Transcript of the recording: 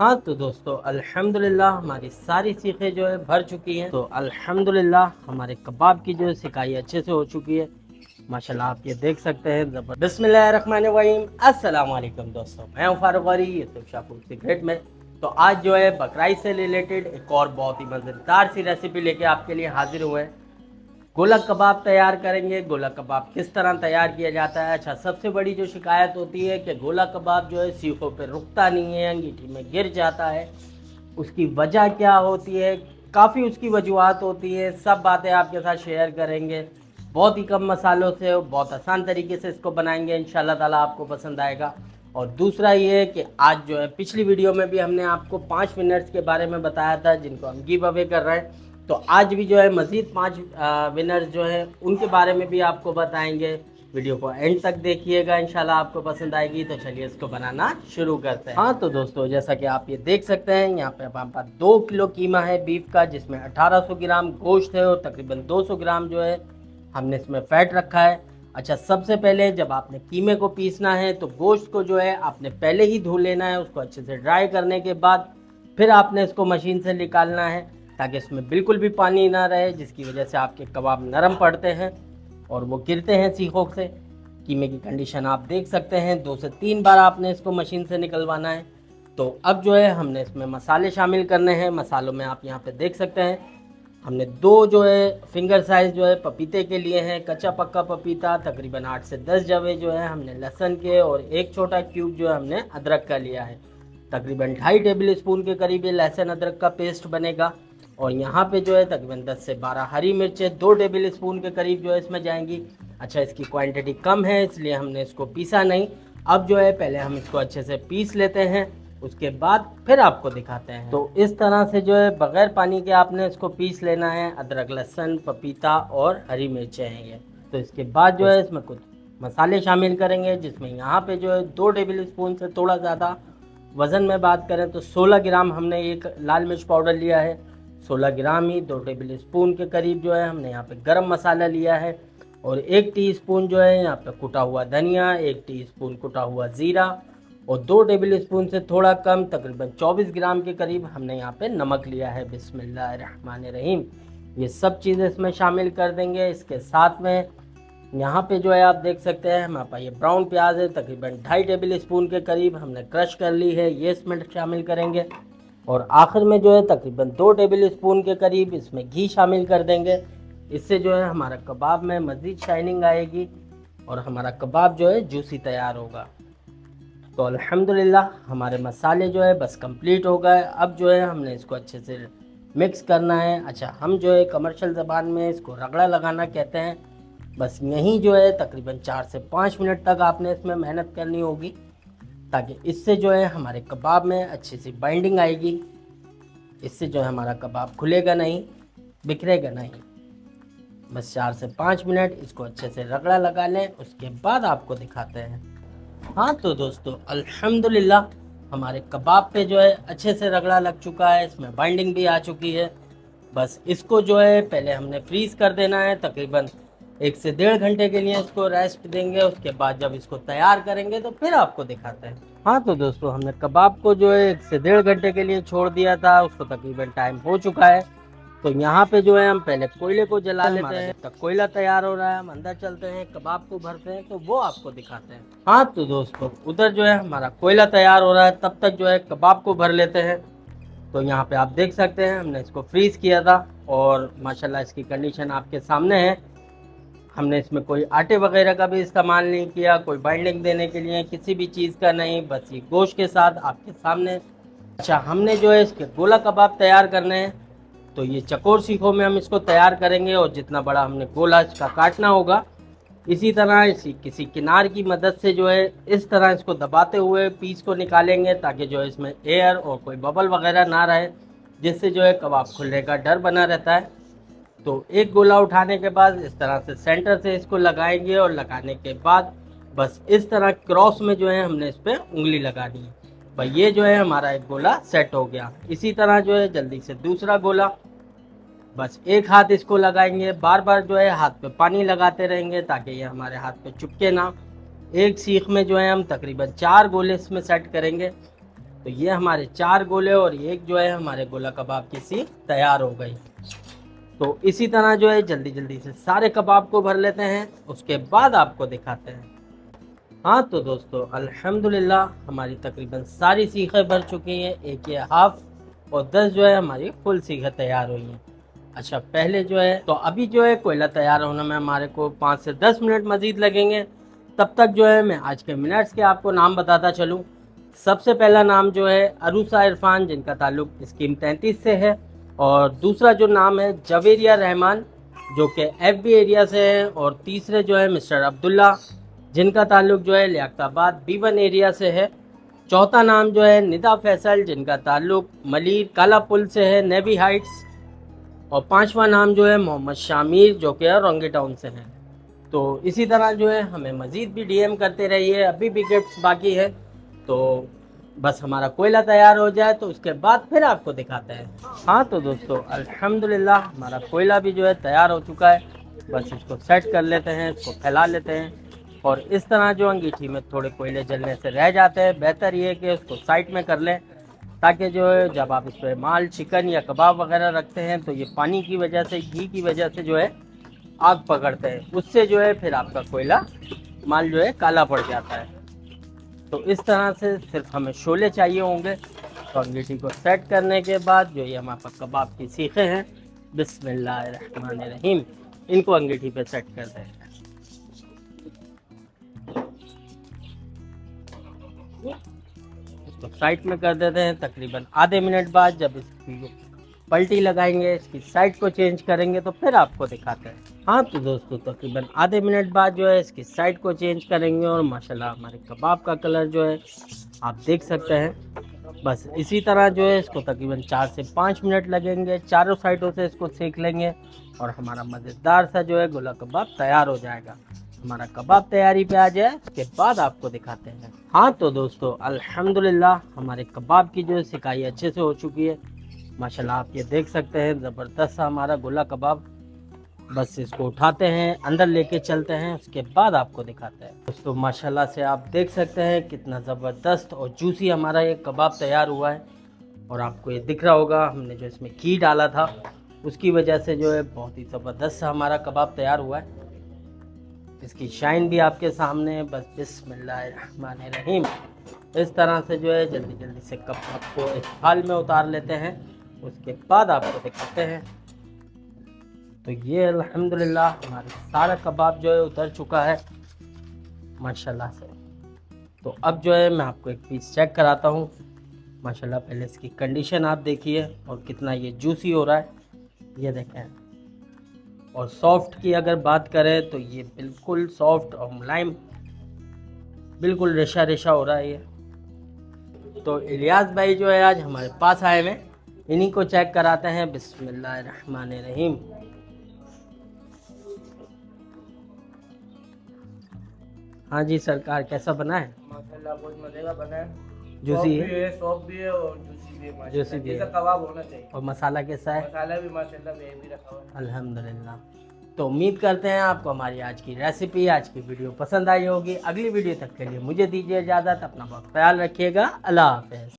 हाँ तो दोस्तों अल्हम्दुलिल्लाह हमारी सारी सीखें जो है भर चुकी हैं। तो अल्हम्दुलिल्लाह हमारे कबाब की जो है सिकाई अच्छे से हो चुकी है। माशाल्लाह आप ये देख सकते हैं जबरदस्त। बिस्मिल्लाहिर्रहमानिर्रहीम, अस्सलाम वालेकुम दोस्तों, मैं हूँ फारूक गौरी, ये तो शाहपुर सीक्रेट में। तो आज जो है बकराई से रिलेटेड एक और बहुत ही मज़ेदार सी रेसिपी लेके आपके लिए हाजिर हुए हैं। गोला कबाब तैयार करेंगे। गोला कबाब किस तरह तैयार किया जाता है? अच्छा, सबसे बड़ी जो शिकायत होती है कि गोला कबाब जो है सीखों पे रुकता नहीं है, अंगीठी में गिर जाता है। उसकी वजह क्या होती है? काफ़ी उसकी वजूहत होती है, सब बातें आपके साथ शेयर करेंगे। बहुत ही कम मसालों से बहुत आसान तरीके से इसको बनाएंगे, इंशाल्लाह ताला आपको पसंद आएगा। और दूसरा ये कि आज जो है पिछली वीडियो में भी हमने आपको 5 विनर्स के बारे में बताया था जिनको हम गिव अवे कर रहे हैं। तो आज भी जो है मज़ीद 5 विनर्स जो हैं उनके बारे में भी आपको बताएंगे। वीडियो को एंड तक देखिएगा, इंशाल्लाह आपको पसंद आएगी। तो चलिए इसको बनाना शुरू करते हैं। हाँ तो दोस्तों, जैसा कि आप ये देख सकते हैं, यहाँ पे हमारे पास 2 किलो कीमा है बीफ का, जिसमें 1800 ग्राम गोश्त है और तकरीबन 200 ग्राम जो है हमने इसमें फ़ैट रखा है। अच्छा, सबसे पहले जब आपने कीमे को पीसना है तो गोश्त को जो है आपने पहले ही धो लेना है। उसको अच्छे से ड्राई करने के बाद फिर आपने इसको मशीन से निकालना है, ताकि इसमें बिल्कुल भी पानी ना रहे, जिसकी वजह से आपके कबाब नरम पड़ते हैं और वो गिरते हैं सीखों से। कीमे की कंडीशन आप देख सकते हैं, 2 से 3 बार आपने इसको मशीन से निकलवाना है। तो अब जो है हमने इसमें मसाले शामिल करने हैं। मसालों में आप यहाँ पे देख सकते हैं, हमने 2 जो है फिंगर साइज़ जो है पपीते के लिए हैं, कच्चा पक्का पपीता। तकरीबन 8 से 10 जवे जो है हमने लहसुन के, और एक छोटा क्यूब जो है हमने अदरक का लिया है। तकरीबन 2.5 टेबल स्पून के करीब ये लहसुन अदरक का पेस्ट बनेगा। और यहाँ पे जो है तकरीबन 10 से 12 हरी मिर्चें 2 टेबल स्पून के करीब जो है इसमें जाएंगी। अच्छा, इसकी क्वांटिटी कम है इसलिए हमने इसको पीसा नहीं। अब जो है पहले हम इसको अच्छे से पीस लेते हैं, उसके बाद फिर आपको दिखाते हैं। तो इस तरह से जो है बग़ैर पानी के आपने इसको पीस लेना है। अदरक, लहसुन, पपीता और हरी मिर्चें हैं ये। तो इसके बाद जो है इसमें कुछ मसाले शामिल करेंगे, जिसमें यहाँ पे जो है 2 टेबल स्पून से थोड़ा ज़्यादा, वज़न में बात करें तो 16 ग्राम हमने एक लाल मिर्च पाउडर लिया है। 16 ग्राम ही 2 टेबल स्पून के करीब जो है हमने यहाँ पे गरम मसाला लिया है। और 1 टीस्पून जो है यहाँ पे कुटा हुआ धनिया, 1 टीस्पून कुटा हुआ ज़ीरा, और 2 टेबल स्पून से थोड़ा कम तकरीबन 24 ग्राम के करीब हमने यहाँ पे नमक लिया है। बिस्मिल्लाहिर्रहमानिर्रहीम, ये सब चीज़ें इसमें शामिल कर देंगे। इसके साथ में यहाँ पे जो है आप देख सकते हैं हमारे पास ये ब्राउन प्याज है, तकरीबन 2.5 टेबल स्पून के करीब हमने क्रश कर ली है, ये इसमें शामिल करेंगे। और आखिर में जो है तकरीबन 2 टेबल स्पून के करीब इसमें घी शामिल कर देंगे। इससे जो है हमारा कबाब में मज़ीद शाइनिंग आएगी और हमारा कबाब जो है जूसी तैयार होगा। तो अल्हम्दुलिल्लाह हमारे मसाले जो है बस कंप्लीट हो गए। अब जो है हमने इसको अच्छे से मिक्स करना है। अच्छा, हम जो है कमर्शियल ज़बान में इसको रगड़ा लगाना कहते हैं। बस यहीं जो है तकरीबन 4 से 5 मिनट तक आपने इसमें मेहनत करनी होगी, ताकि इससे जो है हमारे कबाब में अच्छी सी बाइंडिंग आएगी। इससे जो है हमारा कबाब खुलेगा नहीं, बिखरेगा नहीं। बस 4 से 5 मिनट इसको अच्छे से रगड़ा लगा लें, उसके बाद आपको दिखाते हैं। हाँ तो दोस्तों अल्हम्दुलिल्लाह हमारे कबाब पे जो है अच्छे से रगड़ा लग चुका है, इसमें बाइंडिंग भी आ चुकी है। बस इसको जो है पहले हमने फ्रीज़ कर देना है, तकरीबन 1 से 1.5 घंटे के लिए इसको रेस्ट देंगे। उसके बाद जब इसको तैयार करेंगे तो फिर आपको दिखाते हैं। हाँ तो दोस्तों, हमने कबाब को जो है 1 से 1.5 घंटे के लिए छोड़ दिया था, उसको तकरीबन टाइम हो चुका है। तो यहाँ पे जो है हम पहले कोयले को जला लेते हैं। जब तक कोयला तैयार हो रहा है हम अंदर चलते हैं, कबाब को भरते हैं, तो वो आपको दिखाते हैं। हाँ तो दोस्तों, उधर जो है हमारा कोयला तैयार हो रहा है, तब तक जो है कबाब को भर लेते हैं। तो यहाँ पे आप देख सकते हैं हमने इसको फ्रीज़ किया था और माशाल्लाह इसकी कंडीशन आपके सामने है। हमने इसमें कोई आटे वगैरह का भी इस्तेमाल नहीं किया, कोई बाइंडिंग देने के लिए किसी भी चीज़ का नहीं, बस ये गोश्त के साथ आपके सामने। अच्छा, हमने जो है इसके गोला कबाब तैयार करने हैं, तो ये चकोर सीखों में हम इसको तैयार करेंगे। और जितना बड़ा हमने गोला इसका काटना होगा, इसी तरह इसी किसी किनार की मदद से जो है इस तरह इसको दबाते हुए पीस को निकालेंगे, ताकि जो है इसमें एयर और कोई बबल वगैरह ना रहे, जिससे जो है कबाब खुलने का डर बना रहता है। तो एक गोला उठाने के बाद इस तरह से सेंटर से इसको लगाएंगे, और लगाने के बाद बस इस तरह क्रॉस में जो है हमने इस पर उंगली लगानी है। भाई ये जो है हमारा एक गोला सेट हो गया। इसी तरह जो है जल्दी से दूसरा गोला, बस एक हाथ इसको लगाएंगे, बार बार जो है हाथ पे पानी लगाते रहेंगे ताकि ये हमारे हाथ पे चिपके ना। एक सीख में जो है हम तकरीबन 4 गोले इसमें सेट करेंगे। तो ये हमारे 4 गोले और एक जो है हमारे गोला कबाब की सीख तैयार हो गई। तो इसी तरह जो है जल्दी जल्दी से सारे कबाब को भर लेते हैं, उसके बाद आपको दिखाते हैं। हाँ तो दोस्तों अल्हम्दुलिल्लाह हमारी तकरीबन सारी सीखें भर चुकी हैं, एक ये हाफ और 10 जो है हमारी फुल सीखें तैयार हुई हैं। अच्छा पहले जो है तो अभी जो है कोयला तैयार होने में हमारे को 5 से 10 मिनट मज़ीद लगेंगे। तब तक जो है मैं आज के मिनट्स के आपको नाम बताता चलूँ। सबसे पहला नाम जो है अरूसा इरफान, जिनका ताल्लुक स्कीम 33 से है, और दूसरा जो नाम है जवेरिया रहमान जो कि FB एरिया से है, और तीसरे जो है मिस्टर अब्दुल्ला जिनका ताल्लुक जो है लियाकताबाद B1 एरिया से है। चौथा नाम जो है निदा फैसल जिनका ताल्लुक मलीर काला पुल से है, नेवी हाइट्स। और पांचवा नाम जो है मोहम्मद शामिर जो कि रोंगे टाउन से है। तो इसी तरह जो है हमें मज़ीद भी DM करते रहिए, अभी भी गिफ्ट्स बाकी है। तो बस हमारा कोयला तैयार हो जाए तो उसके बाद फिर आपको दिखाते हैं। हाँ तो दोस्तों अल्हम्दुलिल्लाह हमारा कोयला भी जो है तैयार हो चुका है। बस इसको सेट कर लेते हैं, इसको फैला लेते हैं, और इस तरह जो अंगीठी में थोड़े कोयले जलने से रह जाते हैं, बेहतर ये है कि उसको साइड में कर लें, ताकि जो है जब आप इस पर माल चिकन या कबाब वगैरह रखते हैं तो ये पानी की वजह से, घी की वजह से जो है आग पकड़ते हैं, उससे जो है फिर आपका कोयला माल जो है काला पड़ जाता है। तो इस तरह से सिर्फ हमें शोले चाहिए होंगे। तो अंगीठी को सेट करने के बाद जो ये हमारे पास कबाब की सीखें हैं, बिस्मिल्लाहिर्रहमानिर्रहीम, इनको अंगीठी पे सेट कर दें। इसको साइड में कर देते हैं। तकरीबन आधे मिनट बाद जब इसकी पलटी लगाएंगे, इसकी साइड को चेंज करेंगे तो फिर आपको दिखाते हैं। हाँ तो दोस्तों तकरीबन आधे मिनट बाद जो है इसकी साइड को चेंज करेंगे, और माशाल्लाह हमारे कबाब का कलर जो है आप देख सकते हैं। बस इसी तरह जो है इसको तकरीबन 4 से 5 मिनट लगेंगे, चारों साइडों से इसको सेक लेंगे, और हमारा मज़ेदार सा जो है गोला कबाब तैयार हो जाएगा। हमारा कबाब तैयारी पे आ जाए उसके बाद आपको दिखाते हैं। हाँ तो दोस्तों अल्हम्दुलिल्लाह हमारे कबाब की जो सिकाई अच्छे से हो चुकी है। माशाल्लाह आप ये देख सकते हैं ज़बरदस्त सा हमारा गोला कबाब। बस इसको उठाते हैं, अंदर लेके चलते हैं, उसके बाद आपको दिखाते हैं। दोस्तों माशाल्लाह से आप देख सकते हैं कितना ज़बरदस्त और जूसी हमारा ये कबाब तैयार हुआ है। और आपको ये दिख रहा होगा हमने जो इसमें घी डाला था उसकी वजह से जो है बहुत ही ज़बरदस्त सा हमारा कबाब तैयार हुआ है। इसकी शाइन भी आपके सामने है। बस बिस्मिल्लाहिर्रहमानिर्रहीम, इस तरह से जो है जल्दी जल्दी से कबाब को इस थाल में उतार लेते हैं, उसके बाद आपको दिखाते हैं। तो ये अल्हम्दुलिल्लाह हमारा सारा कबाब जो है उतर चुका है माशाल्लाह से। तो अब जो है मैं आपको एक पीस चेक कराता हूँ। माशाल्लाह पहले इसकी कंडीशन आप देखिए और कितना ये जूसी हो रहा है, ये देखें। और सॉफ्ट की अगर बात करें तो ये बिल्कुल सॉफ्ट और मुलायम, बिल्कुल रेशा रेशा हो रहा है ये। तो इलियास भाई जो है आज हमारे पास आए हुए, इन्हीं को चेक कराते हैं। बिस्मिल्लाहिर्रहमानिर्रहीम। हाँ जी सरकार, कैसा बना है? माशाल्लाह बहुत मजे का बना है। जूसी है, सॉफ्ट भी है और जूसी भी है माशाल्लाह। जूसी भी है। जैसा कबाब होना चाहिए। और मसाला कैसा है? मसाला भी माशाल्लाह भी रखा हुआ है। अल्हम्दुलिल्लाह। तो उम्मीद करते हैं आपको हमारी आज की रेसिपी, आज की वीडियो पसंद आई होगी। अगली वीडियो तक के लिए मुझे दीजिए इजाज़त। अपना बहुत ख्याल रखिएगा। अल्लाह हाफ़िज़।